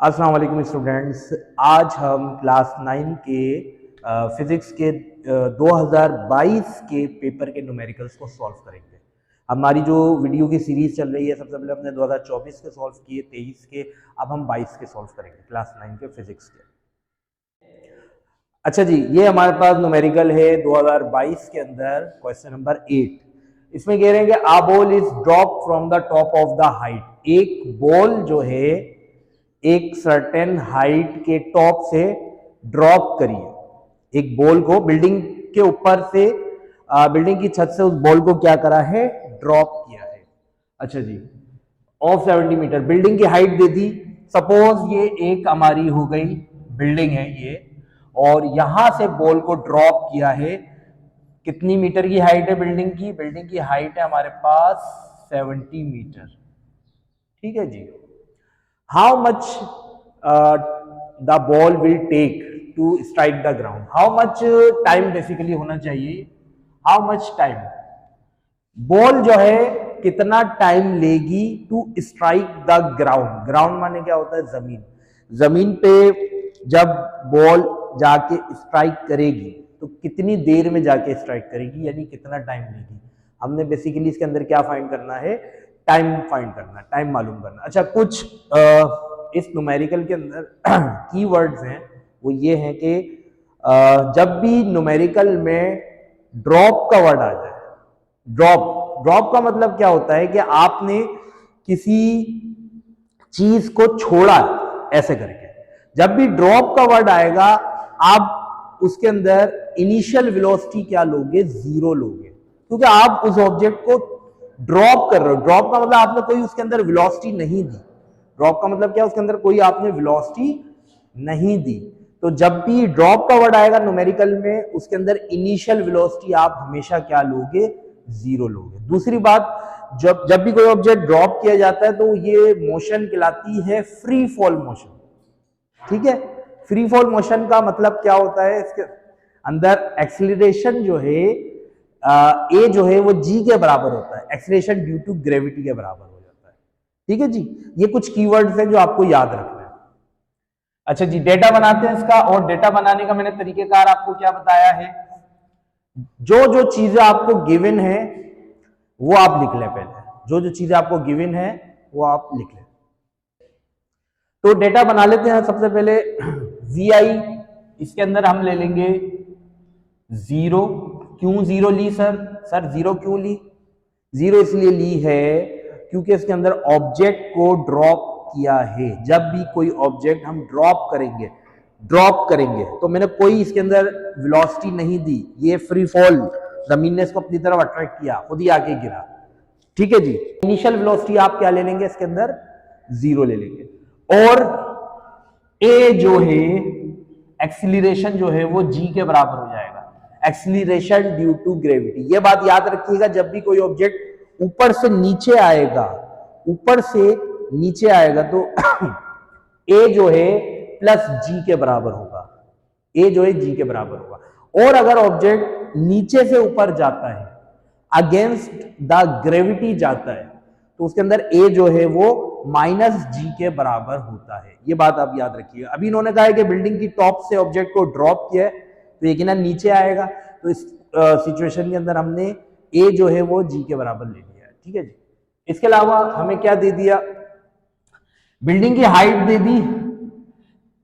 अस्सलाम वालेकुम स्टूडेंट्स। आज हम क्लास 9 के फिजिक्स के 2022 के पेपर के न्यूमेरिकल्स को सॉल्व करेंगे। हमारी जो वीडियो की सीरीज चल रही है, सबसे पहले हमने 2024 के सॉल्व किए, 23 के, अब हम 22 के सॉल्व करेंगे क्लास 9 के फिजिक्स के। अच्छा जी, ये हमारे पास न्यूमेरिकल है 2022 के अंदर क्वेश्चन नंबर 8। इसमें कह रहे हैं कि a ball is drop from the top of the height. एक बॉल जो है एक सर्टेन हाइट के टॉप से ड्रॉप करिए। एक बॉल को बिल्डिंग के ऊपर से, बिल्डिंग की छत से उस बॉल को क्या करा है, ड्रॉप किया है। अच्छा जी, ऑफ 70 मीटर बिल्डिंग की हाइट दे दी। सपोज ये एक हमारी हो गई बिल्डिंग है ये, और यहां से बॉल को ड्रॉप किया है। कितनी मीटर की हाइट है बिल्डिंग की? बिल्डिंग की हाइट है हमारे पास 70 मीटर। ठीक है जी। How much the ball will take to strike the ground? How much time basically होना चाहिए। हाउ मच टाइम, बॉल जो है कितना टाइम लेगी to strike the ground. Ground माने क्या होता है? जमीन। जमीन पे जब बॉल जाके स्ट्राइक करेगी तो कितनी देर में जाके स्ट्राइक करेगी, यानी कितना टाइम लेगी। हमने बेसिकली इसके अंदर क्या फाइंड करना है? टाइम फाइंड करना, टाइम मालूम करना। अच्छा, कुछ इस न्यूमेरिकल के अंदर कीवर्ड्स हैं, वो ये हैं कि जब भी न्यूमेरिकल में ड्रॉप का वर्ड आ जाए, ड्रॉप, ड्रॉप का मतलब क्या होता है कि आपने किसी चीज को छोड़ा ऐसे करके। जब भी ड्रॉप का वर्ड आएगा, आप उसके अंदर इनिशियल वेलोसिटी क्या लोगे? जीरो लोगे, क्योंकि आप उस ऑब्जेक्ट को ड्रॉप कर रहे हो। ड्रॉप का मतलब आपने कोई उसके अंदर वेलोसिटी नहीं दी। ड्रॉप का मतलब क्या? उसके अंदर कोई आपने वेलोसिटी नहीं दी। तो जब भी ड्रॉप का वर्ड आएगा न्यूमेरिकल में, उसके अंदर इनिशियल वेलोसिटी आप हमेशा क्या लोगे? जीरो लोगे। दूसरी बात, जब जब भी कोई ऑब्जेक्ट ड्रॉप किया जाता है तो ये मोशन कहलाती है फ्री फॉल मोशन। ठीक है, फ्री फॉल मोशन का मतलब क्या होता है? इसके अंदर एक्सीलरेशन जो है ए जो है वो जी के बराबर होता है। एक्सीलरेशन ड्यू टू ग्रेविटी के बराबर हो जाता है। ठीक है जी, ये कुछ कीवर्ड्स हैं जो आपको याद रखना है। अच्छा जी, डेटा बनाते हैं इसका, और डेटा बनाने का मैंने तरीकेकार आपको क्या बताया है? जो जो चीजें आपको गिवन है वो आप लिख लें। पहले जो जो चीजें आपको गिवन है वो आप लिख लें। तो डेटा बना लेते हैं। सबसे पहले वी आई, इसके अंदर हम ले लेंगे जीरो। क्यों जीरो ली सर? सर जीरो क्यों ली? जीरो इसलिए ली है क्योंकि इसके अंदर ऑब्जेक्ट को ड्रॉप किया है। जब भी कोई ऑब्जेक्ट हम ड्रॉप करेंगे तो मैंने कोई इसके अंदर वेलोसिटी नहीं दी। ये फ्री फॉल, जमीन ने इसको अपनी तरफ अट्रैक्ट किया, खुद ही आके गिरा। ठीक है जी। इनिशियल वेलोसिटी आप क्या ले लेंगे? इसके अंदर जीरो ले लेंगे। और ए जो है, एक्सीलरेशन जो है वो जी के बराबर हो जाएगा। Acceleration due to gravity. ये बात याद रखिएगा, जब भी कोई ऑब्जेक्ट ऊपर से नीचे आएगा, ऊपर से नीचे आएगा तो ए जो है प्लस जी के बराबर होगा। ए जो है जी के बराबर होगा। और अगर ऑब्जेक्ट नीचे से ऊपर जाता है, अगेंस्ट द ग्रेविटी जाता है, तो उसके अंदर ए जो है वो माइनस जी के बराबर होता है। ये बात आप याद रखिएगा। अभी इन्होंने कहा है कि बिल्डिंग की टॉप से ऑब्जेक्ट को ड्रॉप किया है तो यकीनन नीचे आएगा। तो इस सिचुएशन के अंदर हमने ए जो है वो जी के बराबर ले लिया है। ठीक है जी। इसके अलावा हमें क्या दे दिया? बिल्डिंग की हाइट दे दी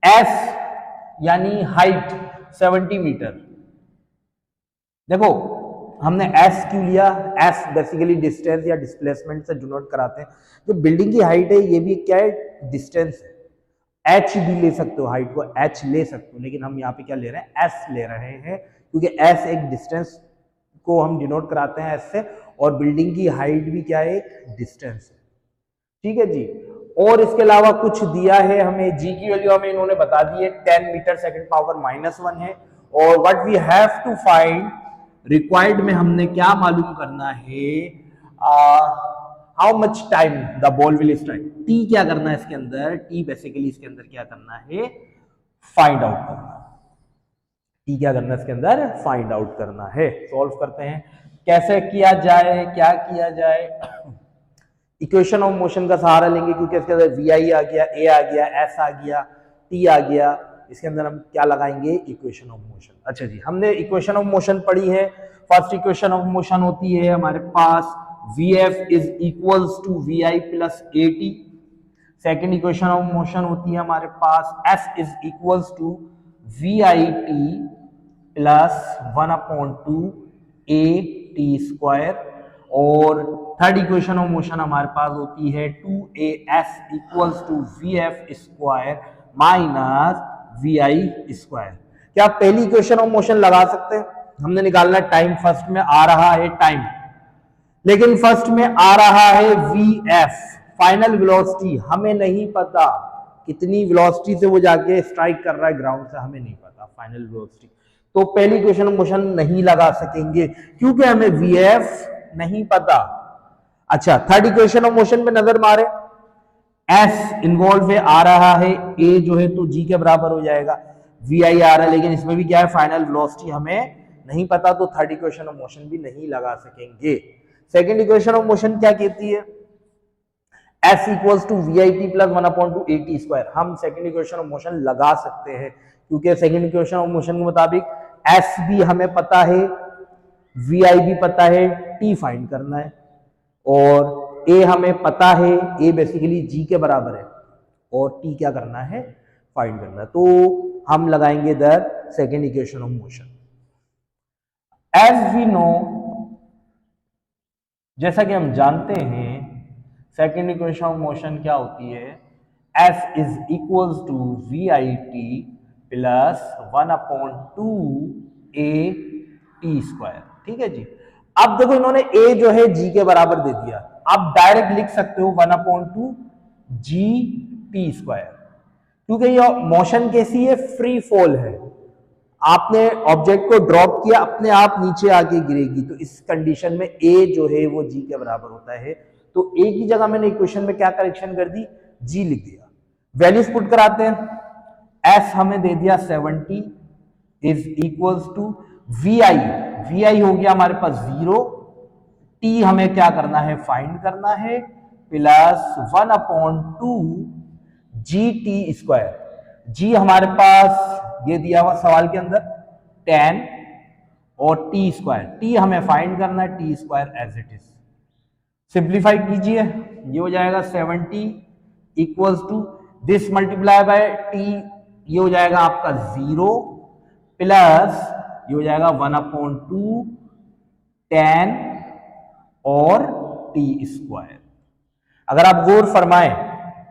एस, यानी हाइट 70 मीटर। देखो हमने एस क्यों लिया? एस बेसिकली डिस्टेंस या डिस्प्लेसमेंट से डिनोट कराते हैं। जो बिल्डिंग की हाइट है ये भी क्या है? डिस्टेंस है। एच भी ले सकते हो, हाइट को एच ले सकते हो, लेकिन हम यहाँ पे क्या ले रहे हैं? एस ले रहे हैं, क्योंकि एस एक डिस्टेंस को हम डिनोट कराते हैं एस से, और बिल्डिंग की हाइट भी क्या है? एक डिस्टेंस है। ठीक है जी। और इसके अलावा कुछ दिया है हमें, जी की वैल्यू हमें इन्होंने बता दी है 10 मीटर सेकंड पावर -1 है। और what we have to find, required में हमने क्या मालूम करना है? How much time the ball will strike. T क्या करना है इसके अंदर? टी बेसिकली इसके अंदर क्या करना है? फाइंड आउट करना। टी क्या करना है इसके अंदर? फाइंड आउट करना है। सॉल्व करते हैं, कैसे किया जाए, क्या किया जाए। इक्वेशन ऑफ मोशन का सहारा लेंगे क्योंकि इसके अंदर वी आई आ गया, ए आ गया, एस आ गया, टी आ गया, इसके अंदर हम क्या लगाएंगे, इक्वेशन ऑफ मोशन। अच्छा जी, हमने इक्वेशन ऑफ मोशन पढ़ी है। फर्स्ट इक्वेशन ऑफ मोशन होती है हमारे पास v f is equals to we i plus a t. Second equation of motion होती है हमारे पास f is equals to we I T plus 1/2 A T square. और थर्ड इक्वेशन ऑफ मोशन हमारे पास होती है 2as equals to v f square minus v i square. क्या आप पहली इक्वेशन ऑफ मोशन लगा सकते हैं? हमने निकालना टाइम, फर्स्ट में आ रहा है टाइम, लेकिन फर्स्ट में आ रहा है वी एफ फाइनल वेलोसिटी, हमें नहीं पता कितनी वेलोसिटी से वो जाके स्ट्राइक कर रहा है ग्राउंड से, हमें नहीं पता फाइनल वेलोसिटी। तो पहली इक्वेशन ऑफ मोशन नहीं लगा सकेंगे क्योंकि हमें वी एफ नहीं पता। अच्छा, थर्ड इक्वेशन ऑफ मोशन पे नजर मारे, एस इन्वॉल्व है, आ रहा है ए जो है तो जी के बराबर हो जाएगा, वी आई आ रहा है, लेकिन इसमें भी क्या है, फाइनल वेलोसिटी हमें नहीं पता, तो थर्ड इक्वेशन ऑफ मोशन भी नहीं लगा सकेंगे। सेकेंड इक्वेशन ऑफ मोशन क्या कहती है, S equals to we I T plus 1/2 A T square. हम सेकेंड इक्वेशन ऑफ मोशन लगा सकते हैं क्योंकि सेकेंड इक्वेशन ऑफ मोशन के मुताबिक एस भी हमें पता है, वी आई भी पता है, टी फाइंड करना है, और ए हमें पता है, ए बेसिकली जी के बराबर है, और टी क्या करना है, फाइंड करना है। तो हम लगाएंगे इधर second equation of motion. As we know, जैसा कि हम जानते हैं, सेकेंड इक्वेशन ऑफ मोशन क्या होती है, S is equals to we I T plus 1/2 A T square. ठीक है जी। अब देखो इन्होंने ए जो है जी के बराबर दे दिया, आप डायरेक्ट लिख सकते हो 1/2 जी टी स्क्वायर, क्योंकि ये मोशन कैसी है, फ्री फॉल है, आपने ऑब्जेक्ट को ड्रॉप किया, अपने आप नीचे आके गिरेगी, तो इस कंडीशन में ए जो है वो जी के बराबर होता है। तो ए की जगह मैंने इक्वेशन में क्या करेक्शन कर दी, जी लिख दिया। वैल्यूज पुट कराते हैं, एस हमें दे दिया 70 इज इक्वल्स टू वी आई हो गया हमारे पास 0, टी हमें क्या करना है, फाइंड करना है, प्लस 1/2 जी टी स्क्वायर। जी हमारे पास ये दिया हुआ सवाल के अंदर 10 और टी स्क्वायर, टी हमें फाइंड करना है, T square as it is. Simplify कीजिए, ये हो जाएगा 70 equals to this multiply by T, ये हो जाएगा आपका 0 प्लस ये हो जाएगा 1/2 10 और टी स्क्वायर। अगर आप गौर फरमाएं,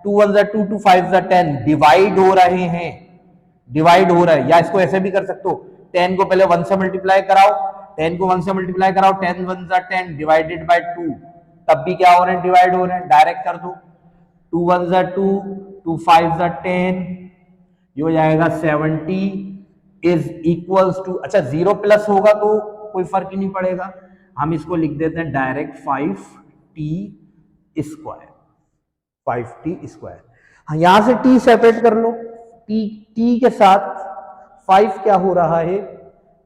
2 1 2 2 5 10 डिवाइड हो रहे हैं, डिवाइड हो रहा है, या इसको ऐसे भी कर सकते हो, 10 को पहले 1 से मल्टीप्लाई कराओ, 10 को 1 से मल्टीप्लाई कराओ, 10 1 10 डिवाइडेड बाय 2, तब भी क्या हो रहे हैं, डिवाइड हो रहे हैं, डायरेक्ट कर दो, 2 1 2 2 5 10, ये हो जाएगा 70 इज इक्वल्स टू, अच्छा 0 प्लस होगा तो कोई फर्क ही नहीं पड़ेगा, हम इसको लिख देते हैं direct 5t square, 5t square. हाँ, यहां से t सेपरेट कर लो, t के साथ 5 क्या हो रहा है,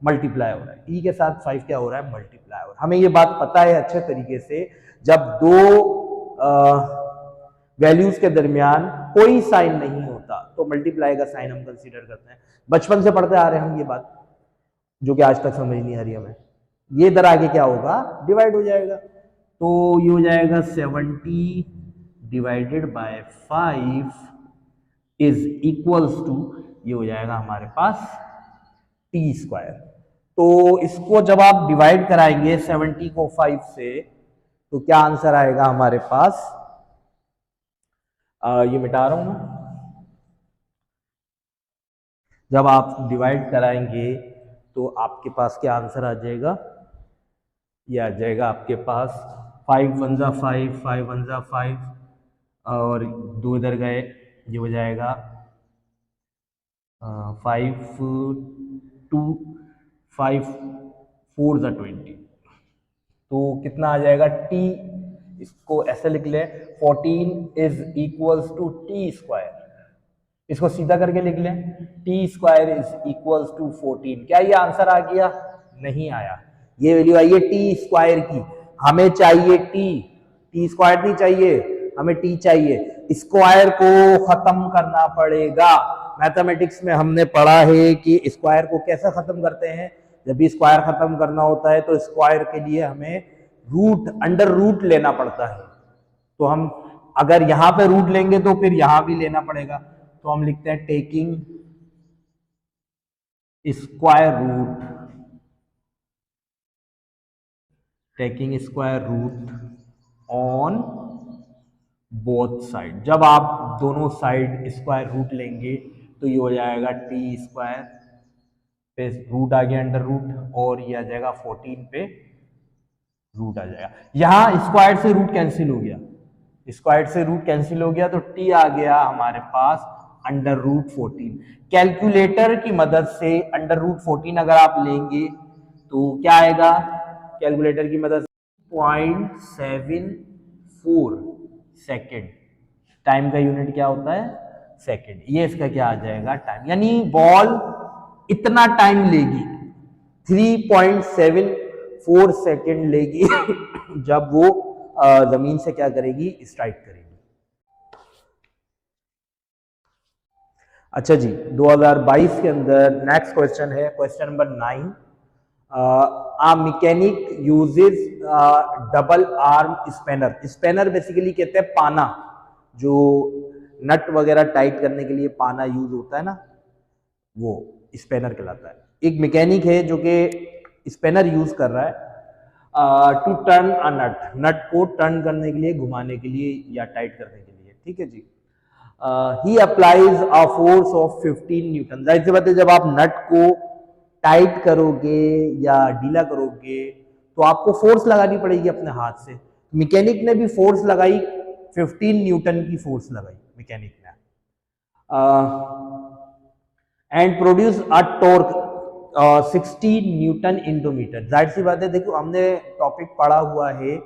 मल्टीप्लाई हो रहा है, t के साथ 5 क्या हो रहा है, मल्टीप्लाई हो रहा है। हमें ये बात पता है अच्छे तरीके से, जब दो वैल्यूज के दरमियान कोई साइन नहीं होता तो मल्टीप्लाई का साइन हम कंसीडर करते हैं, बचपन से पढ़ते आ रहे हैं हम ये बात, जो कि आज तक समझ नहीं आ रही हमें। ये इधर आगे क्या होगा, डिवाइड हो जाएगा, तो ये हो जाएगा 70 divided by 5 is equals to, ये हो जाएगा हमारे पास टी स्क्वायर। तो इसको जब आप डिवाइड कराएंगे 70 को 5 से, तो क्या आंसर आएगा हमारे पास, ये मिटा रहा हूं मैं, जब आप डिवाइड कराएंगे तो आपके पास क्या आंसर आ जाएगा, ये आ जाएगा आपके पास 5 1 5 5 1 5 और 2 इधर गए, ये हो जाएगा 5 2 5 4 20, तो कितना आ जाएगा, टी, इसको ऐसे लिख ले, 14 is equals to T square, इसको सीधा करके लिख लें, T square is equals to 14। क्या ये आंसर आ गया, नहीं आया, ये वैल्यू आई है टी स्क्वायर की, हमें चाहिए टी, टी स्क्वायर नहीं चाहिए, हमें टी चाहिए। स्क्वायर को खत्म करना पड़ेगा। मैथमेटिक्स में हमने पढ़ा है कि स्क्वायर को कैसे खत्म करते हैं। जब भी स्क्वायर खत्म करना होता है तो स्क्वायर के लिए हमें रूट, अंडर रूट लेना पड़ता है। तो हम अगर यहां पे रूट लेंगे तो फिर यहां भी लेना पड़ेगा। तो हम लिखते हैं taking square root, taking square root on both side. जब आप दोनों साइड स्क्वायर रूट लेंगे तो ये हो जाएगा टी स्क्वायर पे रूट आ गया अंडर रूट, और ये आ जाएगा 14 पे रूट आ जाएगा। यहां स्क्वायर से रूट कैंसिल हो गया, स्क्वायर से रूट कैंसिल हो गया तो टी आ गया हमारे पास अंडर रूट 14। कैलकुलेटर की मदद से अंडर रूट 14 अगर आप लेंगे तो क्या आएगा, कैलकुलेटर की मदद से 0.74 सेकेंड। टाइम का यूनिट क्या होता है, सेकेंड। ये इसका क्या आ जाएगा, टाइम। यानी बॉल इतना टाइम लेगी, 3.74 सेकेंड लेगी जब वो जमीन से क्या करेगी, स्ट्राइक करेगी। अच्छा जी, 2022 के अंदर नेक्स्ट क्वेश्चन है question number 9। A mechanic uses double arm spanner. Spanner basically कहते हैं पाना, जो नट वगैरह टाइट करने के लिए पाना यूज होता है ना, वो स्पैनर कहलाता है। एक मैकेनिक है जो कि स्पैनर यूज कर रहा है टू टर्न अ नट, नट को टर्न करने के लिए, घुमाने के लिए या टाइट करने के लिए। ठीक है जी। He applies a force of 15 newton. जाहिर सी बात है, जब आप नट को टाइट करोगे या ढीला करोगे तो आपको फोर्स लगानी पड़ेगी अपने हाथ से। मैकेनिक ने भी फोर्स लगाई, 15 न्यूटन की फोर्स लगाई मैकेनिक ने, and produce a torque 60 newton into metre. जाहिर सी बात है, देखो हमने टॉपिक पढ़ा हुआ है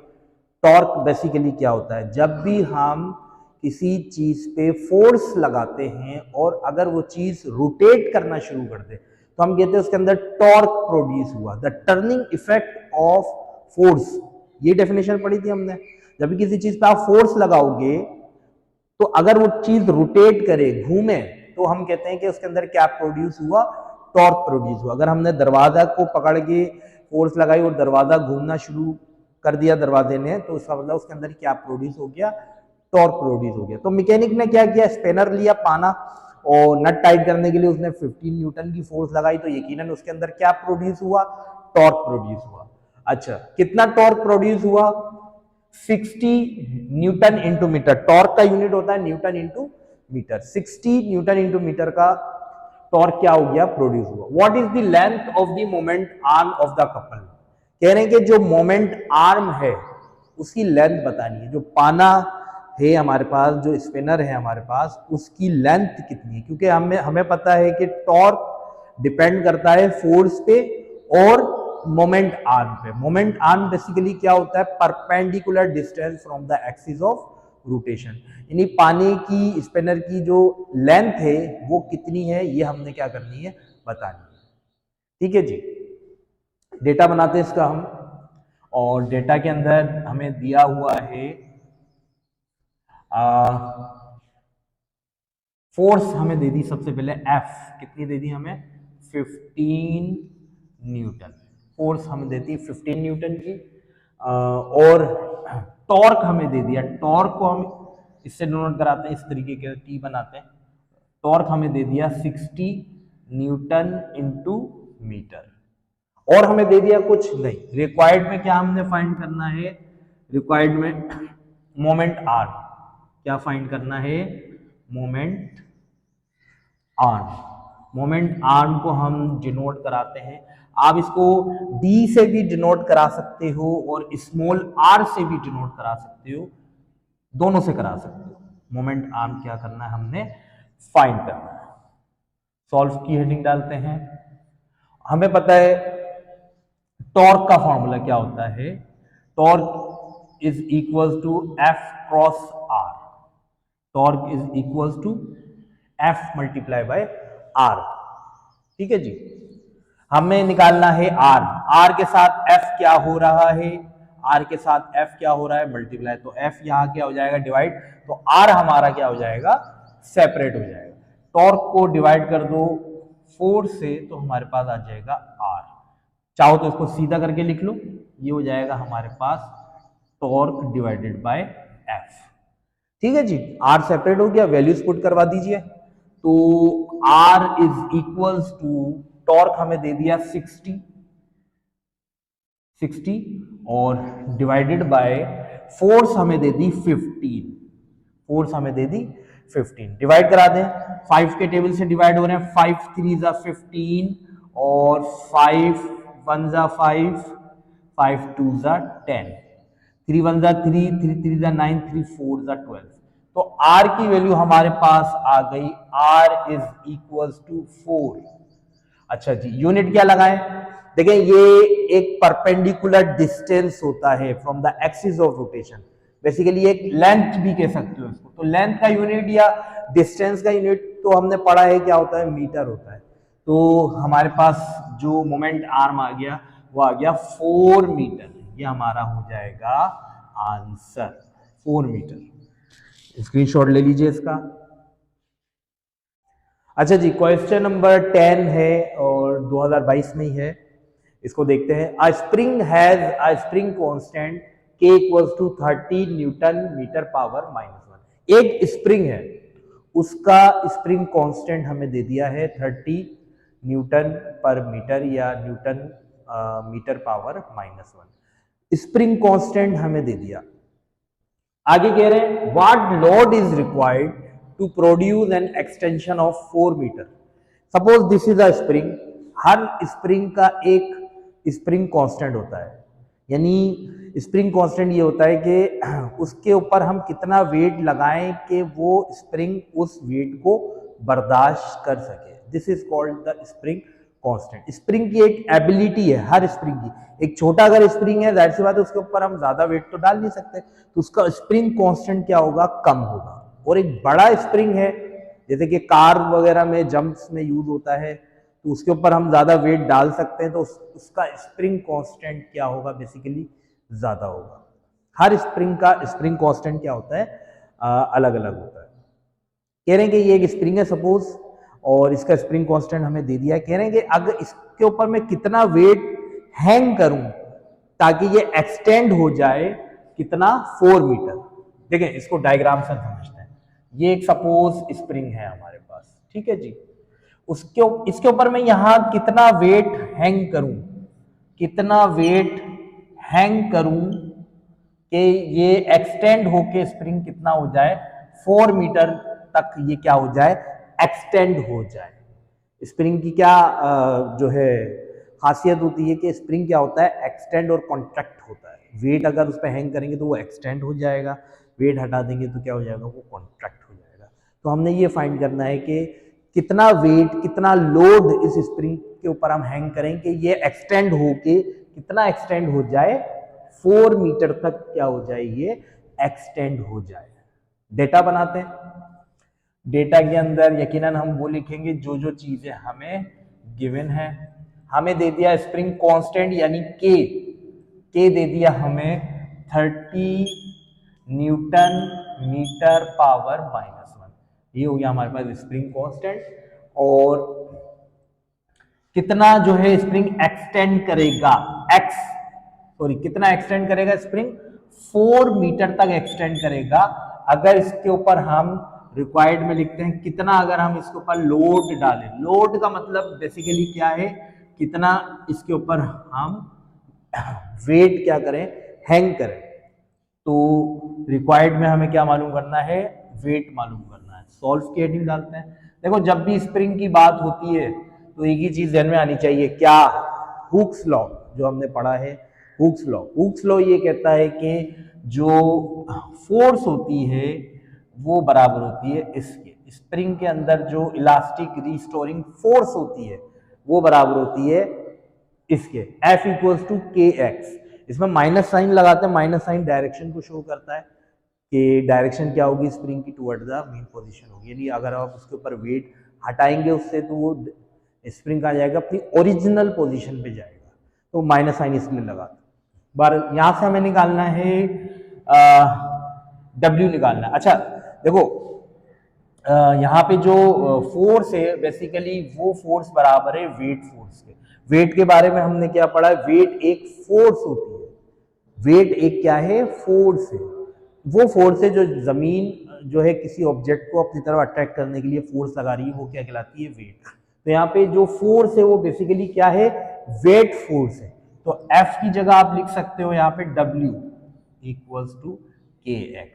टॉर्क बेसिकली क्या होता है। जब भी हम किसी चीज पे फोर्स लगाते हैं और अगर वो चीज रोटेट करना शुरू कर दे तो हम कहते हैं उसके अंदर टॉर्क प्रोड्यूस हुआ, the turning effect of force. ये डेफिनेशन पढ़ी थी हमने। जब भी किसी चीज पे आप फोर्स लगाओगे तो अगर वो चीज रोटेट करे, घूमे, तो हम कहते हैं कि उसके अंदर क्या प्रोड्यूस हुआ, टॉर्क प्रोड्यूस हुआ। अगर हमने दरवाजा को पकड़ के फोर्स लगाई और दरवाजा घूमना शुरू कर दिया दरवाजे ने, तो उसका मतलब उसके अंदर क्या प्रोड्यूस हो गया, टॉर्क प्रोड्यूस हो गया। तो मैकेनिक ने क्या किया, स्पैनर लिया पाना और नट टाइट करने के लिए उसने 15 न्यूटन की फोर्स लगाई, तो यकीनन उसके अंदर क्या प्रोड्यूस हुआ, टॉर्क प्रोड्यूस हुआ। अच्छा, कितना टॉर्क प्रोड्यूस हुआ, 60 न्यूटन इंटू मीटर। टॉर्क का यूनिट होता है newton into metre. 60 newton into metre का टॉर्क क्या हो गया, प्रोड्यूस हुआ। What is the length of the moment arm of the couple. कह रहे हैं कि जो मोमेंट आर्म है उसकी लेंथ बतानी है। जो पाना है हमारे पास, जो स्पिनर है हमारे पास, उसकी लेंथ कितनी है, क्योंकि हमें पता है कि टॉर्क डिपेंड करता है फोर्स पे और मोमेंट आर्म पे। मोमेंट आर्म बेसिकली क्या होता है, perpendicular distance from the axis of rotation. यानी पानी की, स्पिनर की जो लेंथ है वो कितनी है, ये हमने क्या करनी है, बतानी है। ठीक है जी। डेटा बनाते हैं इसका हम, और डेटा के अंदर हमें दिया हुआ है फोर्स हमें दे दी सबसे पहले एफ, कितनी दे दी हमें, 15 न्यूटन। फोर्स हमें देती 15 न्यूटन की, और टॉर्क हमें दे दिया। टॉर्क को हम इससे डिनोट कराते हैं, इस तरीके के टी बनाते हैं। टॉर्क हमें दे दिया 60 न्यूटन इंटू मीटर, और हमें दे दिया कुछ नहीं। रिक्वायर्ड में क्या हमने फाइंड करना है, रिक्वायर्ड में मोमेंट आर्म, क्या फाइंड करना है, मोमेंट आर्म। मोमेंट आर्म को हम डिनोट कराते हैं, आप इसको डी से भी डिनोट करा सकते हो और स्मॉल आर से भी डिनोट करा सकते हो, दोनों से करा सकते हो। मोमेंट आर्म क्या करना है, हमने फाइंड करना है। सॉल्व की हेडिंग डालते हैं। हमें पता है टॉर्क का फॉर्मूला क्या होता है, torque is equal to F cross R. Torque is equal to F multiply by R. ठीक है जी। हमें निकालना है आर, आर के साथ एफ क्या हो रहा है, आर के साथ एफ क्या हो रहा है, मल्टीप्लाई, तो एफ यहाँ क्या हो जाएगा, डिवाइड, तो आर हमारा क्या हो जाएगा, सेपरेट हो जाएगा। टॉर्क को डिवाइड कर दो 4 से तो हमारे पास आ जाएगा आर। चाहो तो इसको सीधा करके लिख लो, ये हो जाएगा हमारे पास टॉर्क डिवाइडेड बाय एफ। ठीक है जी, आर सेपरेट हो गया, वैल्यूज पुट करवा दीजिए। तो R is equals to, torque हमें दे दिया 60 और डिवाइडेड बाय फोर्स हमें दे दी 15, फोर्स हमें दे दी 15, डिवाइड करा दें, 5 के टेबल से डिवाइड हो रहे हैं, 5 3 जा 15 और 5 1 जा 5, 5 2 जा 10, 3 1 जा 3, 3 3 जा 9, 3 4 जा 12। तो R की वैल्यू हमारे पास आ गई, R इज इक्वल्स टू 4। अच्छा जी, यूनिट क्या लगाएं, देखें ये एक परपेंडिकुलर डिस्टेंस होता है from the axis of rotation, basically एक लेंथ भी कह सकते हो इसको। तो लेंथ का यूनिट या डिस्टेंस का यूनिट तो हमने पढ़ा है क्या होता है, मीटर होता है। तो हमारे पास जो मोमेंट आर्म आ गया वो आ गया 4 मीटर, ये हमारा हो जाएगा आंसर 4 मीटर। स्क्रीनशॉट ले लीजिए इसका। अच्छा जी, क्वेश्चन नंबर 10 है और 2022 में ही है, इसको देखते हैं। A spring has a spring constant K equals to 30 newton metre power -1। एक स्प्रिंग है, उसका स्प्रिंग कांस्टेंट हमें दे दिया है 30 न्यूटन पर मीटर या newton metre power -1। Spring constant हमें दे दिया। आगे कह रहे हैं what load is required to produce an extension of 4 metre. Suppose this is a spring, हर स्प्रिंग का एक स्प्रिंग कांस्टेंट होता है, यानी स्प्रिंग कांस्टेंट ये होता है कि उसके ऊपर हम कितना वेट लगाएं कि वो स्प्रिंग उस वेट को बर्दाश्त कर सके। This is called the spring constant. Spring की एक एबिलिटी है हर स्प्रिंग की, एक छोटा अगर स्प्रिंग है जाहिर सी बात है उसके ऊपर हम ज्यादा वेट तो डाल नहीं सकते, तो उसका स्प्रिंग कांस्टेंट क्या होगा, कम होगा। और एक बड़ा स्प्रिंग है जैसे कि कार वगैरह में जंप्स में यूज होता है, तो उसके ऊपर हम ज्यादा वेट डाल सकते हैं, तो उसका स्प्रिंग कांस्टेंट क्या होगा, बेसिकली ज्यादा होगा। हर स्प्रिंग का स्प्रिंग कांस्टेंट क्या होता है, अलग अलग होता है। कह रहे हैं कि ये एक स्प्रिंग है सपोज, और इसका स्प्रिंग कांस्टेंट हमें दे दिया है। कह रहे हैं कि अगर इसके ऊपर मैं कितना वेट हैंग करूं ताकि ये एक्सटेंड हो जाए, कितना, 4 मीटर। देखें इसको डायग्राम से समझते हैं। ये एक सपोज स्प्रिंग है हमारे पास, ठीक है जी, उसके इसके ऊपर मैं यहां कितना वेट हैंग करूं, कितना वेट हैंग करूं कि ये एक्सटेंड होके स्प्रिंग कितना हो जाए, 4 मीटर तक ये क्या हो जाए, एक्सटेंड हो जाए। स्प्रिंग की क्या जो है खासियत होती है कि स्प्रिंग क्या होता है, एक्सटेंड और कॉन्ट्रैक्ट होता है। वेट अगर उस पर हैंग करेंगे तो वो एक्सटेंड हो जाएगा, वेट हटा देंगे तो क्या हो जाएगा, वो कॉन्ट्रैक्ट हो जाएगा। तो हमने ये फाइंड करना है कि कितना वेट, कितना लोड इस स्प्रिंग के ऊपर हम हैंग करें कि ये एक्सटेंड होके कितना एक्सटेंड हो जाए, 4 मीटर तक क्या हो जाए, ये एक्सटेंड हो जाए। डेटा बनाते हैं। डेटा के अंदर यकीनन हम वो लिखेंगे जो जो चीजें हमें गिवन है। हमें दे दिया स्प्रिंग कांस्टेंट यानी के दे दिया हमें 30 न्यूटन मीटर पावर -1। ये हो गया हमारे पास स्प्रिंग कांस्टेंट। और कितना जो है स्प्रिंग एक्सटेंड करेगा, कितना एक्सटेंड करेगा स्प्रिंग, 4 मीटर तक एक्सटेंड करेगा। अगर इसके ऊपर हम रिक्वायर्ड में लिखते हैं कितना, अगर हम इसके ऊपर लोड डालें, लोड का मतलब बेसिकली क्या है, कितना इसके ऊपर हम वेट क्या करें, हैंग करें। तो रिक्वायर्ड में हमें क्या मालूम करना है, वेट मालूम करना है। सॉल्व की हेडिंग डालते हैं। देखो जब भी स्प्रिंग की बात होती है तो एक ही चीज ध्यान में आनी चाहिए, क्या, हुक्स लॉ जो हमने पढ़ा है, हुक्स लॉ। हुक्स लॉ ये कहता है कि जो फोर्स होती है वो बराबर होती है इसके, स्प्रिंग के अंदर जो इलास्टिक रिस्टोरिंग फोर्स होती है वो बराबर होती है इसके, F इक्वल्स टू के एक्स। इसमें माइनस साइन लगाते हैं, माइनस साइन डायरेक्शन को शो करता है कि डायरेक्शन क्या होगी, स्प्रिंग की टुवर्ड द मेन पोजीशन होगी। यानी अगर आप उसके ऊपर वेट हटाएंगे उससे तो वो स्प्रिंग आ जाएगा अपनी ओरिजिनल पोजीशन पे जाएगा, तो माइनस साइन इसलिए लगाते हैं। बार यहां से हमें निकालना है W निकालना है। अच्छा देखो यहाँ पे जो फोर्स है बेसिकली वो फोर्स बराबर है वेट फोर्स के। वेट के बारे में हमने क्या पढ़ा, वेट एक फोर्स होती है, वेट एक क्या है, फोर्स है। वो फोर्स है जो जमीन जो है किसी ऑब्जेक्ट को अपनी तरफ अट्रैक्ट करने के लिए फोर्स लगा रही है, वो क्या कहलाती है, वेट। तो यहाँ पे जो फोर्स है वो बेसिकली क्या है, वेट फोर्स है। तो F की जगह आप लिख सकते हो यहाँ पे W इक्वल्स टू KX।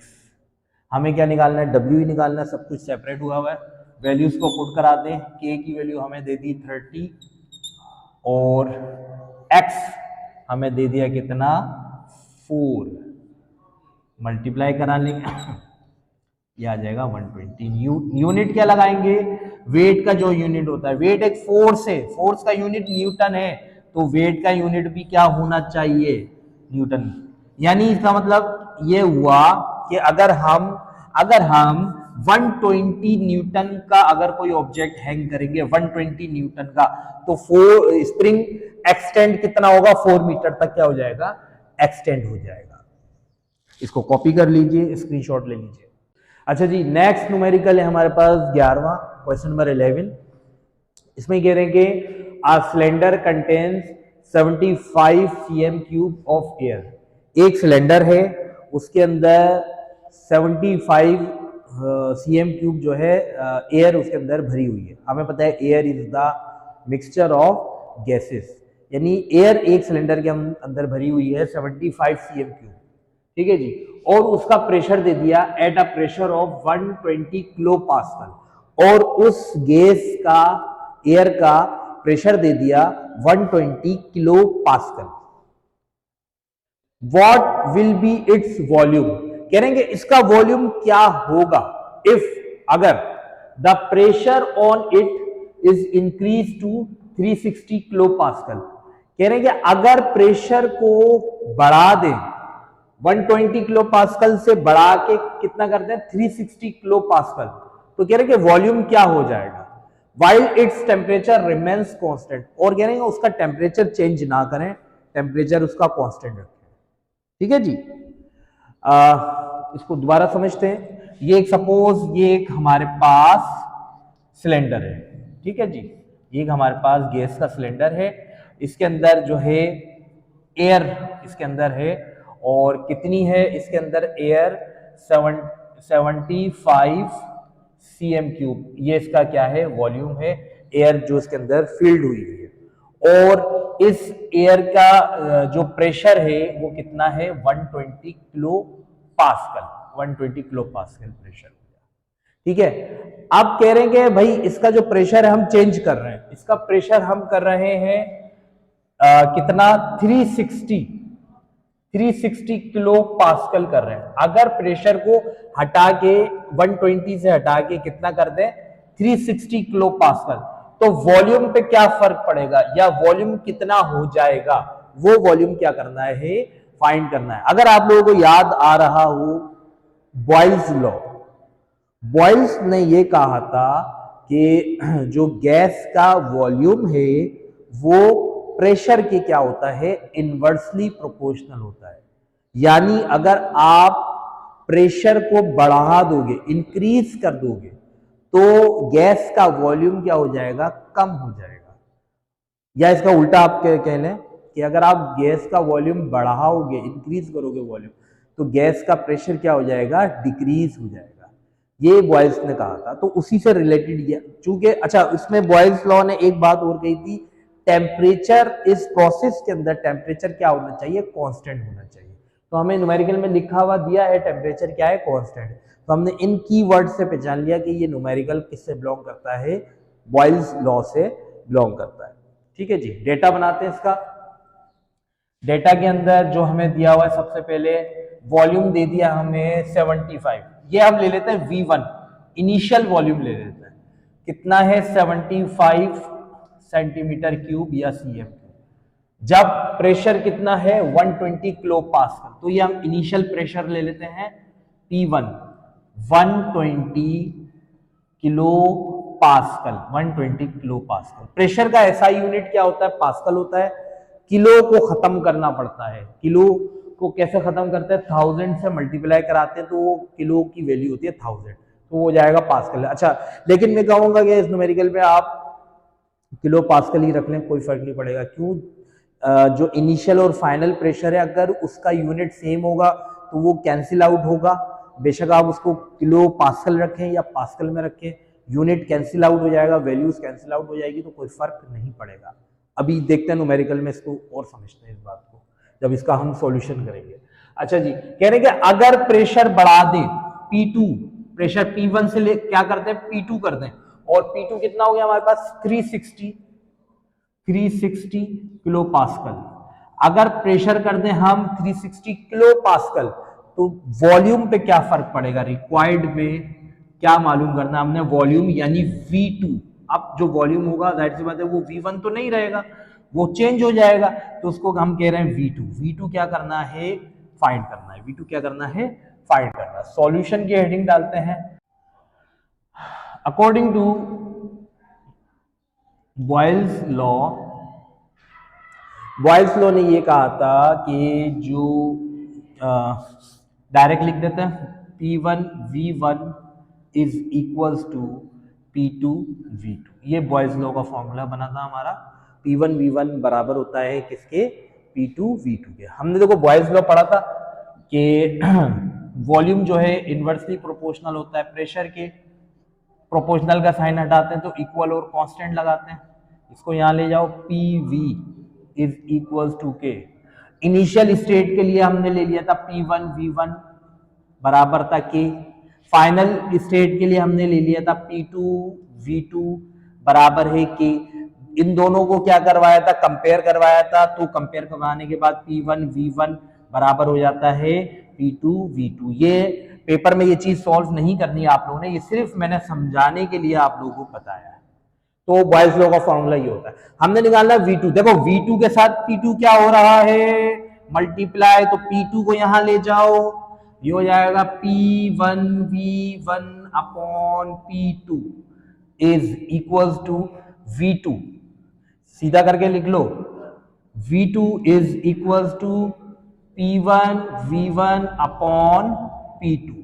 हमें क्या निकालना है, W ही निकालना है, सब कुछ सेपरेट हुआ हुआ है। वैल्यूज को पुट करा दें, K की वैल्यू हमें दे दी 30 और X हमें दे दिया कितना, 4, मल्टीप्लाई करा लेंगे ये आ जाएगा 120। यूनिट क्या लगाएंगे, वेट का जो यूनिट होता है, वेट एक फोर्स है, फोर्स का यूनिट न्यूटन है, तो वेट का यूनिट भी क्या होना चाहिए, न्यूटन। यानी इसका मतलब ये हुआ कि अगर हम 120 न्यूटन का अगर कोई ऑब्जेक्ट हैंग करेंगे 120 न्यूटन का, तो स्प्रिंग एक्सटेंड कितना होगा, 4 मीटर तक क्या हो जाएगा, एक्सटेंड हो जाएगा। इसको कॉपी कर लीजिए, स्क्रीनशॉट ले लीजिए। अच्छा जी, नेक्स्ट न्यूमेरिकल है हमारे पास 11वां, क्वेश्चन नंबर 11। इसमें कह रहे हैं कि a cylinder contains 75 cm cube of air. एक सिलेंडर है, उसके अंदर 75 cm क्यूब जो है एयर उसके अंदर भरी हुई है। हमें पता है air is the mixture of gases, यानी एयर एक सिलेंडर के अंदर भरी हुई है 75 cm क्यूब, ठीक है जी। और उसका प्रेशर दे दिया at a pressure of 120 kilo pascal, और उस गैस का, एयर का प्रेशर दे दिया 120 kilo pascal. What will be its volume, कह रहे हैं इसका वॉल्यूम क्या होगा इफ, अगर the pressure on it is increase to 360 kilo pascal. कह रहे हैं कि अगर प्रेशर को बढ़ा दें 120 किलो पास्कल से बढ़ा के कितना करते हैं 360 किलो पास्कल, तो कह रहे हैं कि वॉल्यूम क्या हो जाएगा, while its temperature remains constant, और कह रहे हैं उसका टेम्परेचर चेंज ना करें, टेम्परेचर उसका कांस्टेंट रखें, ठीक है जी। इसको दोबारा समझते हैं। ये एक सपोज ये एक हमारे पास सिलेंडर है, ठीक है जी, ये एक हमारे पास गैस का सिलेंडर है, इसके अंदर जो है एयर इसके अंदर है, और कितनी है इसके अंदर एयर 75 cm क्यूब, ये इसका क्या है, वॉल्यूम है, एयर जो इसके अंदर फिल्ड हुई है। और इस एयर का जो प्रेशर है वो कितना है 120 kilo pascal, 120 kilo pascal pressure, ठीक है। अब कह रहे हैं कि भाई इसका जो प्रेशर है हम चेंज कर रहे हैं, इसका प्रेशर हम कर रहे हैं कितना 360 किलो पास्कल कर रहे हैं। अगर प्रेशर को हटा के 120 से हटा के कितना कर दें 360 किलो पास्कल, तो वॉल्यूम पे क्या फर्क पड़ेगा या वॉल्यूम कितना हो जाएगा, वो वॉल्यूम क्या करना है, फाइंड करना है। अगर आप लोगों को याद आ रहा हो बॉयल्स लॉ, बॉयल्स ने ये कहा था कि जो गैस का वॉल्यूम है वो प्रेशर के क्या होता है, इनवर्सली प्रोपोर्शनल होता है। यानी अगर आप प्रेशर को बढ़ा दोगे, इंक्रीज कर दोगे, तो गैस का वॉल्यूम क्या हो जाएगा, कम हो जाएगा। या इसका उल्टा आप कह लें कि अगर आप गैस का वॉल्यूम बढ़ाओगे, इंक्रीज करोगे वॉल्यूम, तो गैस का प्रेशर क्या हो जाएगा, डिक्रीज हो जाएगा। ये बॉयल्स ने कहा था, तो उसी से रिलेटेड ये, चूंकि अच्छा इसमें बॉयल्स लॉ ने एक बात और कही थी, टेम्परेचर इस प्रोसेस के अंदर टेम्परेचर क्या होना चाहिए, कांस्टेंट होना चाहिए। तो हमें न्यूमेरिकल में लिखा हुआ दिया है टेम्परेचर क्या है, कांस्टेंट। तो हमने इन कीवर्ड से पहचान लिया कि ये न्यूमेरिकल किससे बिलोंग करता है, बॉयल्स लॉ से बिलोंग करता है, ठीक है जी। डेटा बनाते हैं इसका। डेटा के अंदर जो हमें दिया हुआ है, सबसे पहले वॉल्यूम दे दिया हमें 75, ये हम ले लेते हैं V1, इनिशियल वॉल्यूम ले लेते हैं, कितना है 75 सेंटीमीटर क्यूब या cm। जब प्रेशर कितना है 120 किलो पास्कल, तो ये हम इनिशियल प्रेशर ले लेते हैं P1, 120 kilo pascal, 120 kilo pascal. Pressure का ऐसा यूनिट क्या होता है, पास्कल होता है। किलो को खत्म करना पड़ता है। किलो को कैसे खत्म करते हैं, 1000 से मल्टीप्लाई कराते हैं तो वो किलो की वैल्यू होती है 1000, तो वो जाएगा पास्कल। अच्छा, लेकिन मैं कहूंगा कि इस न्यूमेरिकल में आप किलो पास्कल ही रख लें, कोई फर्क नहीं पड़ेगा। क्यों, जो इनिशियल और फाइनल प्रेशर है अगर उसका यूनिट सेम होगा तो वो कैंसिल आउट होगा। बेशक आप उसको किलो पास्कल रखें या पास्कल में रखें, यूनिट कैंसिल आउट हो जाएगा, वैल्यूज कैंसिल आउट हो जाएगी, तो कोई फर्क नहीं पड़ेगा। अभी देखते हैं न्यूमेरिकल में इसको और समझते हैं इस बात को जब इसका हम सॉल्यूशन करेंगे। अच्छा जी, कह रहे हैं कि अगर प्रेशर बढ़ा दें P2, प्रेशर P1 से क्या करते हैं P2 कर दें, और P2 कितना हो गया हमारे पास 360 किलो पास्कल। अगर प्रेशर कर दें हम 360 किलो पास्कल तो वॉल्यूम पे क्या फर्क पड़ेगा, रिक्वायर्ड पे क्या मालूम करना हमने, वॉल्यूम यानी V2। अब जो वॉल्यूम होगा जाहिर सी बात है वो V1 तो नहीं रहेगा, वो चेंज हो जाएगा, तो उसको हम कह रहे हैं V2 क्या करना है, फाइंड करना है। V2 क्या करना है, फाइंड करना है। सॉल्यूशन की हेडिंग डालते हैं, according to Boyle's law. Boyle's law ने ये कहा था कि जो डायरेक्ट लिख देते हैं P1 V1 is equals to P2 V2, ये बॉयल्स लॉ का फॉर्मूला बना था हमारा। P1 V1 बराबर होता है किसके, P2 V2 के। हमने देखो बॉयल्स लॉ पढ़ा था कि वॉल्यूम जो है इनवर्सली प्रोपोर्शनल होता है प्रेशर के, प्रोपोर्शनल का साइन हटाते हैं तो इक्वल और कांस्टेंट लगाते हैं, इसको यहां ले जाओ, PV इज इक्वल टू के। इनिशियल स्टेट के लिए हमने ले लिया था P1 V1 बराबर था के, फाइनल स्टेट के लिए हमने ले लिया था P2 V2 बराबर है के। इन दोनों को क्या करवाया था, कंपेयर करवाया था, तो कंपेयर करवाने के बाद P1 V1 बराबर हो जाता है P2 V2। ये पेपर में ये चीज सॉल्व नहीं करनी है आप लोगों ने, ये सिर्फ मैंने समझाने के लिए आप लोगों को बताया है। तो बॉयल्स लॉ का फॉर्मूला ये होता है। हमने निकालना V2, देखो V2 के साथ P2 क्या हो रहा है, मल्टीप्लाई, तो P2 को यहां ले जाओ, ये हो जाएगा P1 V1 upon P2 is equals to V2, सीधा करके लिख लो, V2 is equals to P1 V1 upon P2।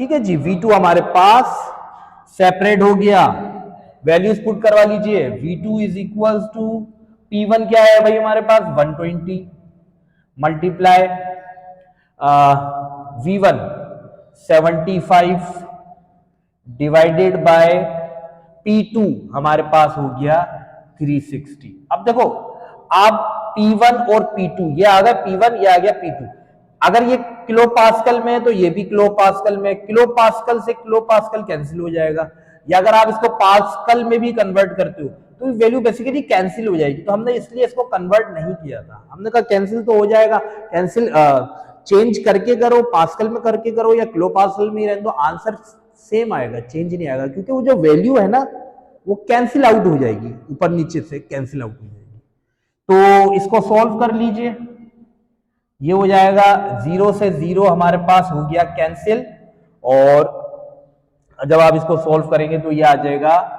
ठीक है जी, V2 हमारे पास सेपरेट हो गया, वैल्यूज पुट करवा लीजिए। V2 is equals to P1 क्या है भाई हमारे पास 120 multiply V1 75 divided by P2 हमारे पास हो गया 360। अब देखो, आप P1 और P2, ये आ गया P1, ये आ गया P2, अगर ये किलो पास्कल में है तो ये भी किलो पास्कल में, किलो पास्कल से किलो पास्कल कैंसिल हो जाएगा, या अगर आप इसको पास्कल में भी कन्वर्ट करते हो तो वैल्यू बेसिकली कैंसिल हो जाएगी। तो हमने इसलिए इसको कन्वर्ट नहीं किया था, हमने कहा कैंसिल तो हो जाएगा, कैंसिल चेंज करके करो, पास्कल में करके करो या किलो पास्कल में ही रहने दो, आंसर सेम आएगा, चेंज नहीं आएगा, क्योंकि वो जो वैल्यू है ना वो कैंसिल आउट हो जाएगी, ऊपर नीचे से कैंसिल आउट हो जाएगी। तो इसको सॉल्व कर लीजिए, ये हो जाएगा 0 से 0 हमारे पास हो गया कैंसिल, और जब आप इसको सॉल्व करेंगे तो ये आ जाएगा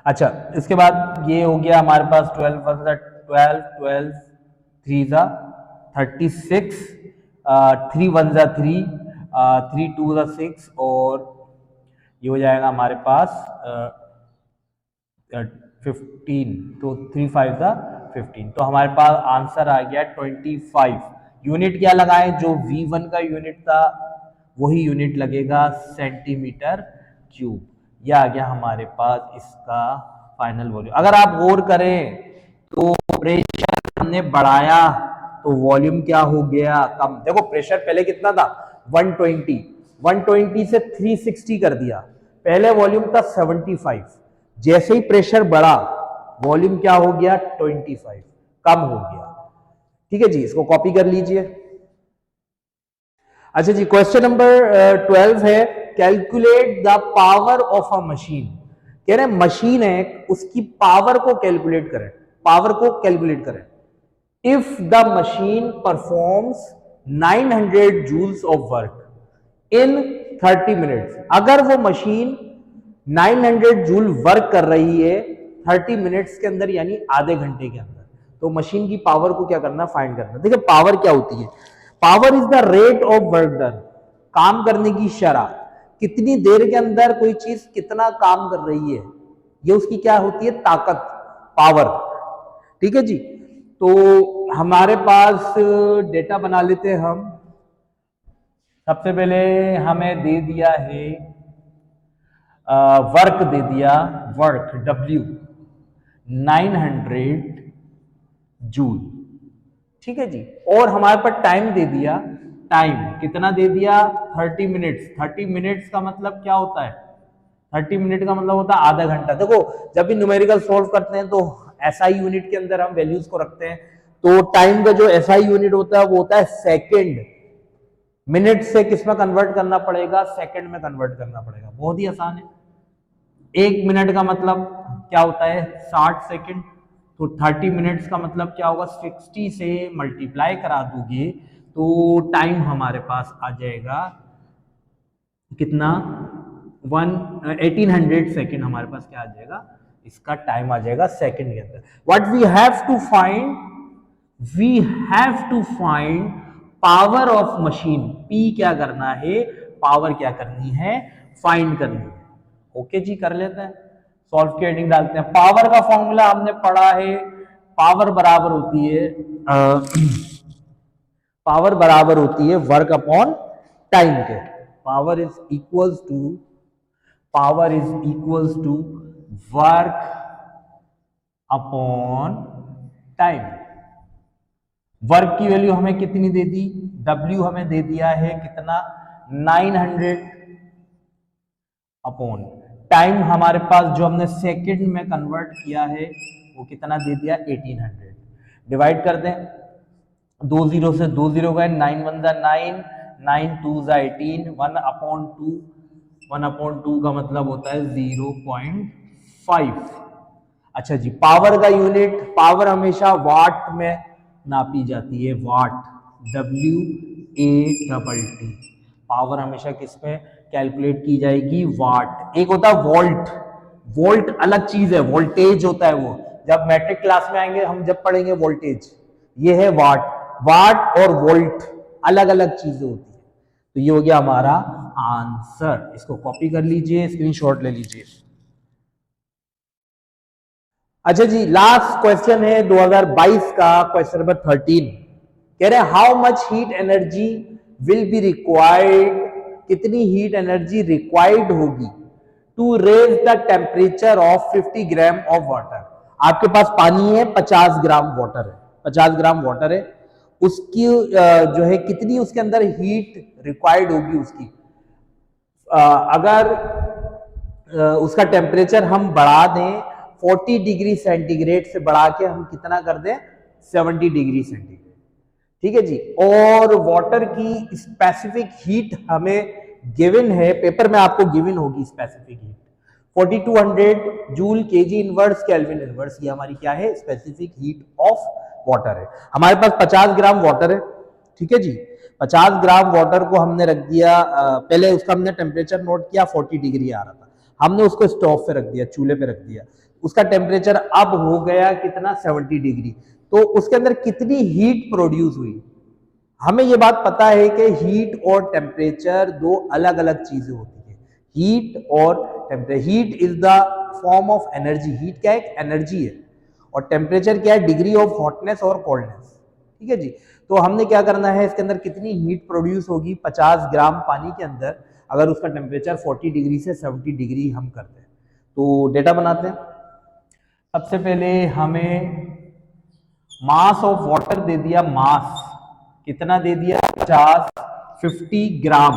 अच्छा, इसके बाद ये हो गया हमारे पास 12 3 जा 36, 3 1 जा 3, 3 2 जा 6, और ये हो जाएगा हमारे पास 15, तो 3 5 जा 15, तो हमारे पास आंसर आ गया 25। यूनिट क्या लगाए, जो V1 का यूनिट था वही यूनिट लगेगा सेंटीमीटर क्यूब। यह आ गया हमारे पास इसका फाइनल वॉल्यूम। अगर आप गौर करें तो प्रेशर हमने बढ़ाया तो वॉल्यूम क्या हो गया, कम। देखो प्रेशर पहले कितना था 120 से 360 कर दिया, पहले वॉल्यूम था 75, जैसे ही प्रेशर बढ़ा वॉल्यूम क्या हो गया 25, कम हो गया। ठीक है जी, इसको कॉपी कर लीजिए। अच्छा जी, क्वेश्चन नंबर 12 है, calculate the power of a machine. कह रहे हैं मशीन है, उसकी पावर को कैलकुलेट करें, पावर को कैलकुलेट करें। If the machine performs 900 joules of work in 30 minutes. अगर वो मशीन 900 जूल वर्क कर रही है 30 मिनट्स के अंदर, यानी आधे घंटे के अंदर, तो मशीन की पावर को क्या करना, फाइंड करना। देखिए पावर क्या होती है, power is the rate of work done, काम करने की शरह, कितनी देर के अंदर कोई चीज कितना काम कर रही है, ये उसकी क्या होती है, ताकत, पावर। ठीक है जी। तो हमारे पास डेटा बना लेते हैं हम। सबसे पहले हमें दे दिया है वर्क, दे दिया वर्क W 900 जूल। ठीक है जी। और हमारे पास टाइम दे दिया, टाइम कितना दे दिया, 30 मिनट्स। 30 मिनट्स का मतलब क्या होता है, 30 मिनट का मतलब होता है आधा घंटा। देखो जब भी न्यूमेरिकल सॉल्व करते हैं तो एसआई यूनिट के अंदर हम वैल्यूज को रखते हैं, तो टाइम का जो एसआई यूनिट होता है वो होता है सेकंड। मिनट से किस में कन्वर्ट करना पड़ेगा, सेकंड में कन्वर्ट करना पड़ेगा। बहुत ही आसान है। एक मिनट का मतलब क्या होता है, 60 सेकंड। तो 30 मिनट्स का मतलब क्या होगा, 60 से मल्टीप्लाई करा दोगे तो टाइम हमारे पास आ जाएगा कितना, 1800 सेकंड हमारे पास क्या आ जाएगा, इसका टाइम आ जाएगा सेकंड के अंदर। What we have to find, we have to find power of machine. P क्या करना है, पावर क्या करनी है, फाइंड करनी है। ओके जी, कर लेते हैं, सॉल्व की हेडिंग डालते हैं। पावर का फॉर्मूला हमने पढ़ा है, पावर बराबर होती है पावर बराबर होती है वर्क अपॉन टाइम के। Power is equals to work upon time. Work की वैल्यू हमें कितनी दे दी, W हमें दे दिया है कितना, 900 अपॉन टाइम हमारे पास जो हमने सेकंड में कन्वर्ट किया है वो कितना दे दिया, 1800। डिवाइड कर दें, 2 जीरो से 2 जीरो गए, 9 1 जा 9, 9 2 जा 18, 1 अपॉन 2, 1 अपॉन 2 का मतलब होता है 0.5। अच्छा जी, पावर का यूनिट, पावर हमेशा वाट में नापी जाती है, वाट, WATT। पावर हमेशा किस में कैलकुलेट की जाएगी, वाट। एक होता है वोल्ट, वोल्ट अलग चीज है, वोल्टेज होता है वो, जब मैट्रिक क्लास में आएंगे हम जब पढ़ेंगे वोल्टेज। ये है वाट, वाट और वोल्ट अलग अलग चीजें होती है। तो ये हो गया हमारा आंसर। इसको कॉपी कर लीजिए, स्क्रीनशॉट ले लीजिए। अच्छा जी, लास्ट क्वेश्चन है 2022 का, क्वेश्चन नंबर 13। कह रहे हैं how much heat energy will be required, कितनी हीट एनर्जी रिक्वायर्ड होगी to raise the temperature of 50 gram of water. आपके पास पानी है, 50 ग्राम वाटर है, 50 ग्राम वाटर है, उसकी जो है कितनी उसके अंदर हीट रिक्वायर्ड होगी उसकी, अगर उसका टेम्परेचर हम बढ़ा दें 40 डिग्री सेंटीग्रेड से बढ़ा के हम कितना कर दें, 70 डिग्री सेंटीग्रेड। ठीक है जी। और वाटर की स्पेसिफिक हीट हमें गिवन है, पेपर में आपको गिवन होगी specific heat 4200 joule kg inverse kelvin inverse. ये हमारी क्या है, स्पेसिफिक हीट ऑफ वाटर है। हमारे पास 50 ग्राम वाटर है। ठीक है जी, 50 ग्राम वाटर को हमने रख दिया, पहले उसका हमने टेम्परेचर नोट किया, 40 डिग्री आ रहा था, हमने उसको स्टोव पे रख दिया, चूल्हे पे रख दिया, उसका टेम्परेचर अब हो गया कितना, 70 डिग्री। तो उसके अंदर कितनी हीट प्रोड्यूस हुई। हमें यह बात पता है कि हीट और टेम्परेचर दो अलग अलग चीजें होती है। हीट और temperature, heat is the form of energy, heat क्या है, एनर्जी है, और टेम्परेचर क्या है, डिग्री ऑफ हॉटनेस और कोल्डनेस। ठीक है जी। तो हमने क्या करना है, इसके अंदर कितनी हीट प्रोड्यूस होगी 50 ग्राम पानी के अंदर, अगर उसका टेम्परेचर 40 डिग्री से 70 डिग्री हम करते हैं। तो डेटा बनाते हैं। सबसे पहले हमें मास ऑफ वाटर दे दिया, मास कितना दे दिया, 50 ग्राम,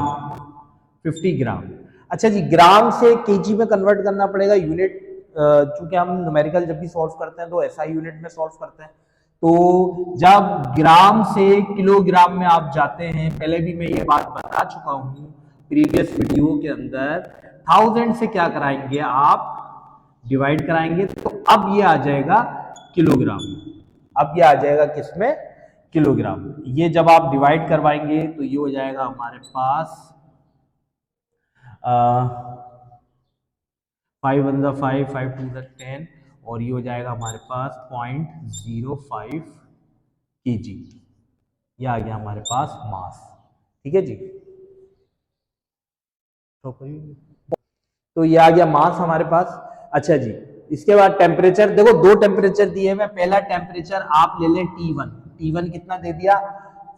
50 ग्राम। अच्छा जी, ग्राम से केजी में कन्वर्ट करना पड़ेगा, यूनिट, चूंकि हम न्यूमेरिकल जब भी सॉल्व करते हैं तो एसआई यूनिट में सॉल्व करते हैं। तो जब ग्राम से किलोग्राम में आप जाते हैं, पहले भी मैं ये बात बता चुका हूं प्रीवियस वीडियो के अंदर, 1000 से क्या कराएंगे आप, डिवाइड कराएंगे, तो अब ये आ जाएगा किलोग्राम। अब ये आ जाएगा किसमें, किलोग्राम। ये जब आप डिवाइड करवाएंगे तो ये हो जाएगा हमारे पास 5 वन ज़ा 5, 5 टू ज़ा 10, और ये हो जाएगा हमारे पास 0.05 kg। ये आ गया हमारे पास मास। ठीक है जी, तो ये आ गया मास हमारे पास। अच्छा जी, इसके बाद टेम्परेचर देखो, दो टेम्परेचर दिए हुए। पहला टेम्परेचर आप ले लें T1। T1 कितना दे दिया?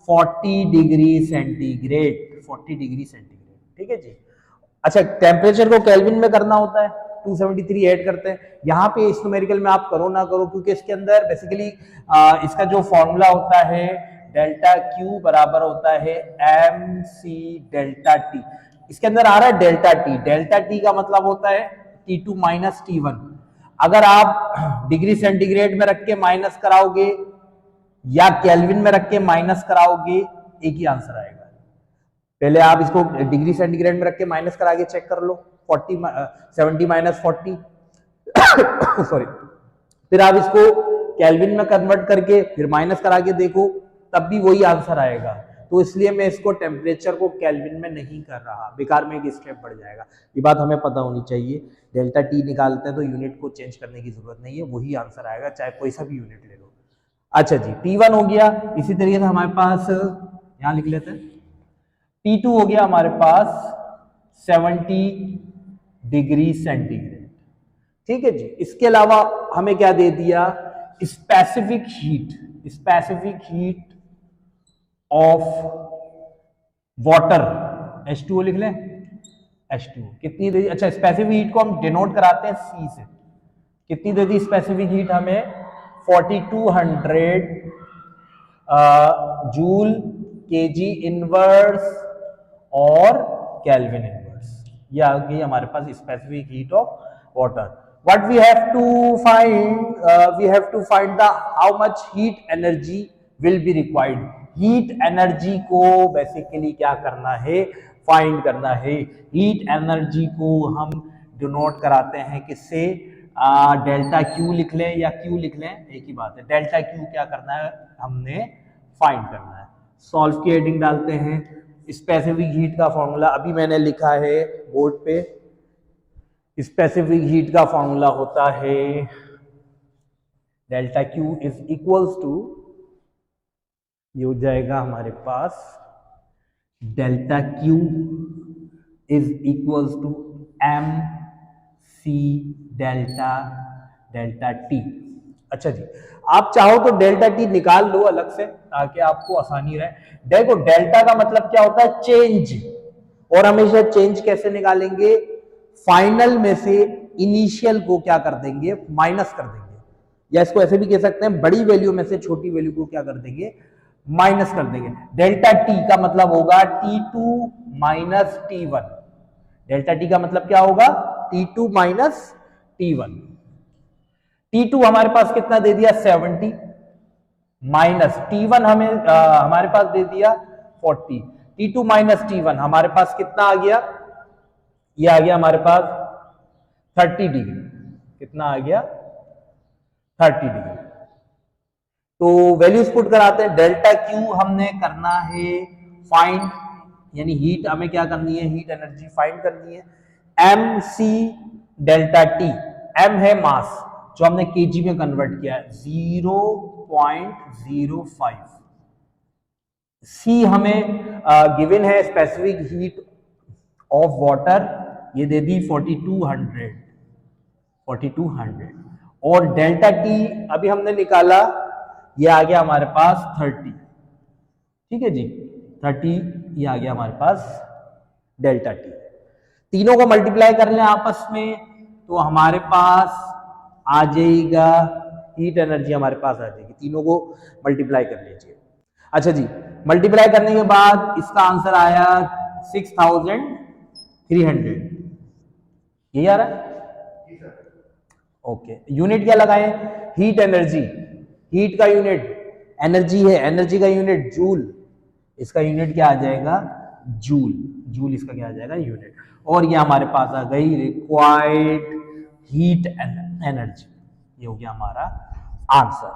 40 डिग्री सेंटीग्रेड, 40 डिग्री सेंटीग्रेड। ठीक है जी। अच्छा, टेम्परेचर को केल्विन में करना होता है, 273 ऐड करते हैं। यहाँ पे इस न्यूमेरिकल में आप करो ना करो, क्योंकि इसके अंदर बेसिकली इसका जो फॉर्मूला होता है डेल्टा क्यू बराबर होता है एम सी डेल्टा टी। इसके अंदर आ रहा है डेल्टा टी। डेल्टा टी का मतलब होता है T2 माइनस T1। अगर आप डिग्री सेंटीग्रेड में रख के माइनस कराओगे या केल्विन में रख के माइनस कराओगे, एक ही आंसर आएगा। पहले आप इसको डिग्री सेंटीग्रेड में रख के माइनस करा के चेक कर लो, 70 माइनस 40 सॉरी, फिर आप इसको केल्विन में कन्वर्ट करके फिर माइनस करा के देखो, तब भी वही आंसर आएगा। तो इसलिए मैं इसको टेम्परेचर को केल्विन में नहीं कर रहा, बेकार में एक स्टेप बढ़ जाएगा। ये बात हमें पता होनी चाहिए। डेल्टा टी निकालते हैं तो यूनिट को चेंज करने की जरूरत नहीं है, वही आंसर आएगा चाहे कोई सा भी यूनिट ले लो। अच्छा जी, T1 हो गया। इसी तरीके से हमारे पास यहां लिख लेते हैं, T2 हो गया हमारे पास 70 डिग्री सेंटीग्रेड। ठीक है जी। इसके अलावा हमें क्या दे दिया? Specific heat of water, H2O लिख लें, H2O कितनी दे दी? अच्छा, स्पेसिफिक हीट को हम डिनोट कराते हैं C से। कितनी दे दी स्पेसिफिक हीट हमें? 4200 जूल केजी इनवर्स और केल्विन इनवर्स। ये आ गई हमारे पास specific heat of water. What we have to find, we have to find the how much heat energy will be required। Heat energy को basically क्या करना है? फाइंड करना है। हीट एनर्जी को हम डिनोट कराते हैं किससे? डेल्टा क्यू लिख लें या क्यू लिख लें, एक ही बात है। डेल्टा क्यू क्या करना है? हमने फाइंड करना है। सॉल्व की हेडिंग डालते हैं। स्पेसिफिक हीट का फॉर्मूला अभी मैंने लिखा है बोर्ड पे। स्पेसिफिक हीट का फॉर्मूला होता है delta q is equals to, ये हो जाएगा हमारे पास delta q is equals to m C delta t. अच्छा जी, आप चाहो तो डेल्टा टी निकाल लो अलग से ताकि आपको आसानी रहे। देखो, डेल्टा का मतलब क्या होता है? चेंज। और हमेशा चेंज कैसे निकालेंगे? फाइनल में से इनिशियल को क्या कर देंगे? माइनस कर देंगे। या इसको ऐसे भी कह सकते हैं, बड़ी वैल्यू में से छोटी वैल्यू को क्या कर देंगे? माइनस कर देंगे। डेल्टा टी का मतलब होगा T2 minus T1। Delta T का मतलब क्या होगा? T2 minus T1। T2 हमारे पास कितना दे दिया? 70 माइनस T1 हमें हमारे पास दे दिया 40। T2 माइनस T1 हमारे पास कितना आ गया? ये आ गया हमारे पास 30 डिग्री। कितना आ गया? 30 डिग्री। तो वैल्यूज पुट कराते हैं। डेल्टा क्यू हमने करना है फाइंड, यानी हीट हमें क्या करनी है? हीट एनर्जी फाइंड करनी है। एम सी डेल्टा टी, एम है मास जो हमने केजी में कन्वर्ट किया है 0.05। सी हमें गिवन है स्पेसिफिक हीट ऑफ वाटर, ये दे दी 4200। और डेल्टा टी अभी हमने निकाला, ये आ गया हमारे पास 30। ठीक है जी, 30 ये आ गया हमारे पास डेल्टा टी। तीनों को मल्टीप्लाई कर लें आपस में तो हमारे पास आ जाएगा हीट एनर्जी, हमारे पास आ जाएगी। तीनों को मल्टीप्लाई कर लीजिए। अच्छा जी, मल्टीप्लाई करने के बाद इसका आंसर आया 6300। यही आ रहा है? ओके। यूनिट क्या लगाएं? Heat energy. हीट का यूनिट एनर्जी है, एनर्जी का यूनिट जूल। इसका यूनिट क्या आ जाएगा? जूल। जूल इसका क्या आ जाएगा? यूनिट। और ये हमारे पास आ गई रिक्वायर्ड हीट एनर्जी। ये हो गया हमारा आंसर।